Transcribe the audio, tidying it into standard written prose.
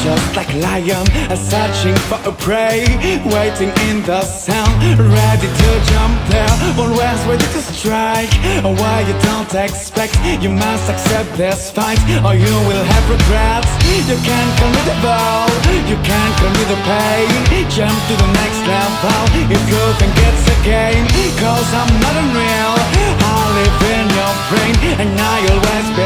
just like a lion, searching for a prey, waiting in the sun, ready to jump there, always ready to strike. Why you don't expect, you must accept this fight, or you will have regrets. You can't come with the ball, you can't come with the pain. Jump to the next level, if you think it's a game, cause I'm not unreal. I live in your brain, and I always be